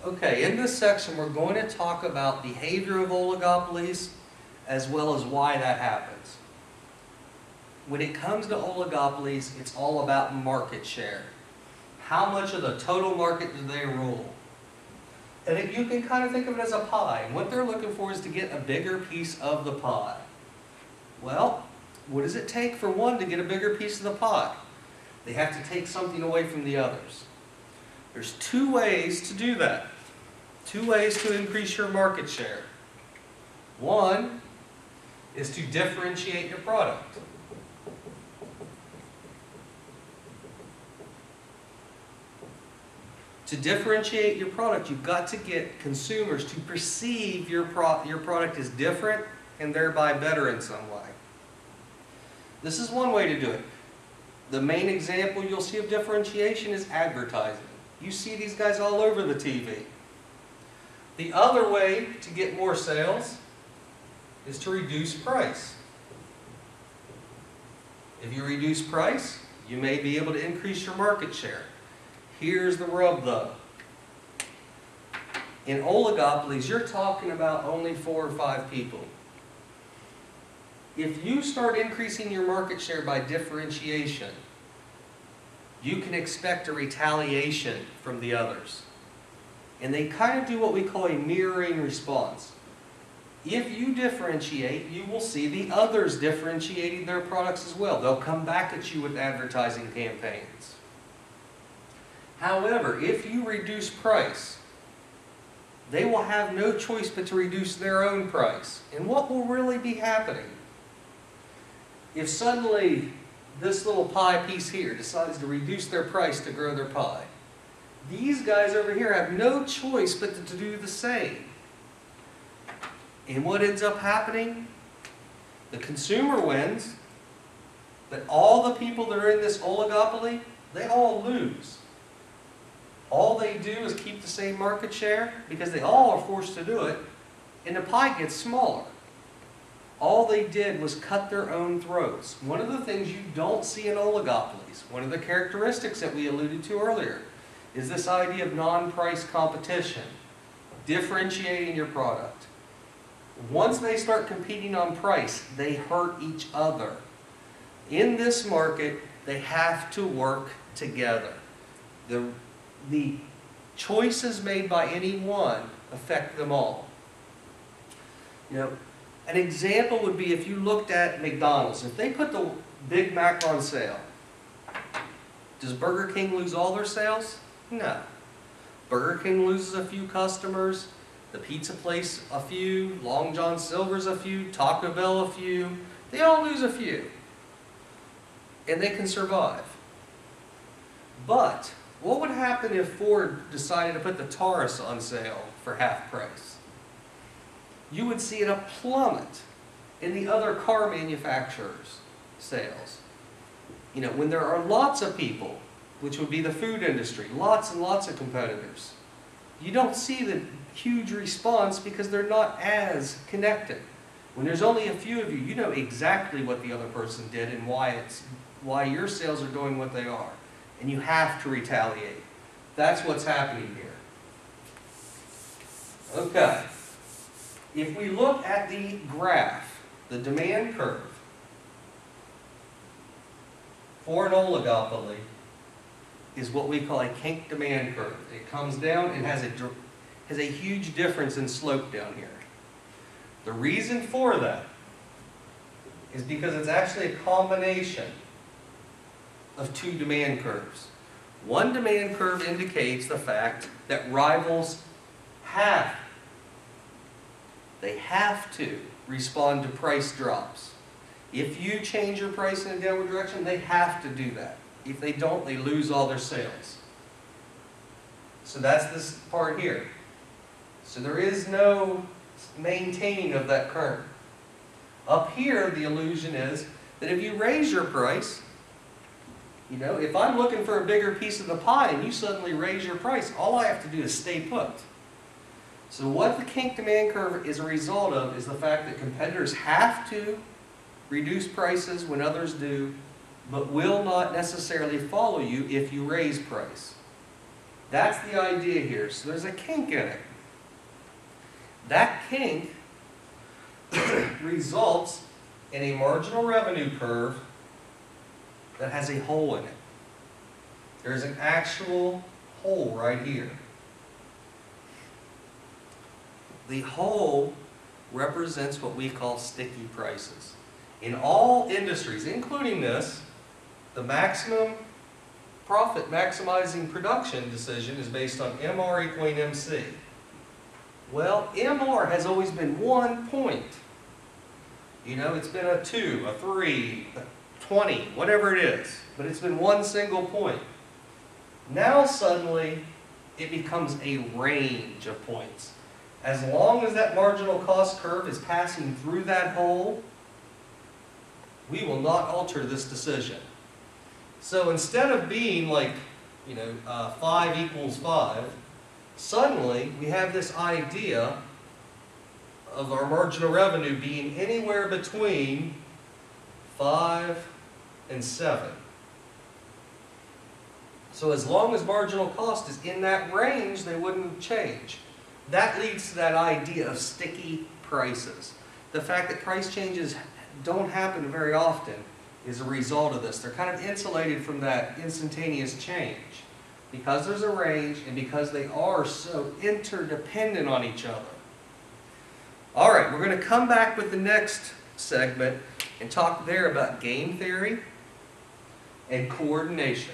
Okay, in this section we're going to talk about behavior of oligopolies as well as why that happens. When it comes to oligopolies, it's all about market share. How much of the total market do they rule? And you can kind of think of it as a pie. And what they're looking for is to get a bigger piece of the pie. Well, what does it take for one to get a bigger piece of the pie? They have to take something away from the others. There's two ways to do that. Two ways to increase your market share. One is to differentiate your product. To differentiate your product, you've got to get consumers to perceive your product as different and thereby better in some way. This is one way to do it. The main example you'll see of differentiation is advertising. You see these guys all over the TV. The other way to get more sales is to reduce price. If you reduce price, you may be able to increase your market share. Here's the rub though. In oligopolies, you're talking about only 4 or 5 people. If you start increasing your market share by differentiation, you can expect a retaliation from the others. And they kind of do what we call a mirroring response. If you differentiate, you will see the others differentiating their products as well. They'll come back at you with advertising campaigns. However, if you reduce price, they will have no choice but to reduce their own price. And what will really be happening? If suddenly this little pie piece here decides to reduce their price to grow their pie, these guys over here have no choice but to do the same. And what ends up happening? The consumer wins, but all the people that are in this oligopoly, they all lose. All they do is keep the same market share because they all are forced to do it, and the pie gets smaller. All they did was cut their own throats. One of the things you don't see in oligopolies, one of the characteristics that we alluded to earlier, is this idea of non-price competition, differentiating your product. Once they start competing on price, they hurt each other. In this market, they have to work together. The choices made by any one affect them all. You know, an example would be if you looked at McDonald's. If they put the Big Mac on sale, does Burger King lose all their sales? No. Burger King loses a few customers, the pizza place a few, Long John Silver's a few, Taco Bell a few. They all lose a few. And they can survive. But what would happen if Ford decided to put the Taurus on sale for half price? You would see it a plummet in the other car manufacturers' sales. You know, when there are lots of people, which would be the food industry, lots and lots of competitors, you don't see the huge response because they're not as connected. When there's only a few of you, you know exactly what the other person did and why your sales are going what they are. And you have to retaliate. That's what's happening here. Okay. If we look at the graph, the demand curve for an oligopoly is what we call a kink demand curve. It comes down and has a huge difference in slope down here. The reason for that is because it's actually a combination of 2 demand curves. One demand curve indicates the fact that rivals have to respond to price drops. If you change your price in a downward direction, they have to do that. If they don't, they lose all their sales. So that's this part here. So there is no maintaining of that curve. Up here, the illusion is that if you raise your price, you know, if I'm looking for a bigger piece of the pie and you suddenly raise your price, all I have to do is stay put. So what the kink demand curve is a result of is the fact that competitors have to reduce prices when others do, but will not necessarily follow you if you raise price. That's the idea here. So there's a kink in it. That kink results in a marginal revenue curve that has a hole in it. There's an actual hole right here. The hole represents what we call sticky prices. In all industries, including this, the maximum profit maximizing production decision is based on MR equaling MC. Well, MR has always been 1 point. You know, it's been a 2, a 3, a 20, whatever it is, but it's been one single point. Now suddenly it becomes a range of points. As long as that marginal cost curve is passing through that hole, we will not alter this decision. So instead of being like, 5 equals 5, suddenly we have this idea of our marginal revenue being anywhere between 5 and 7. So as long as marginal cost is in that range, they wouldn't change. That leads to that idea of sticky prices. The fact that price changes don't happen very often is a result of this. They're kind of insulated from that instantaneous change because there's a range and because they are so interdependent on each other. All right, we're going to come back with the next segment and talk there about game theory and coordination.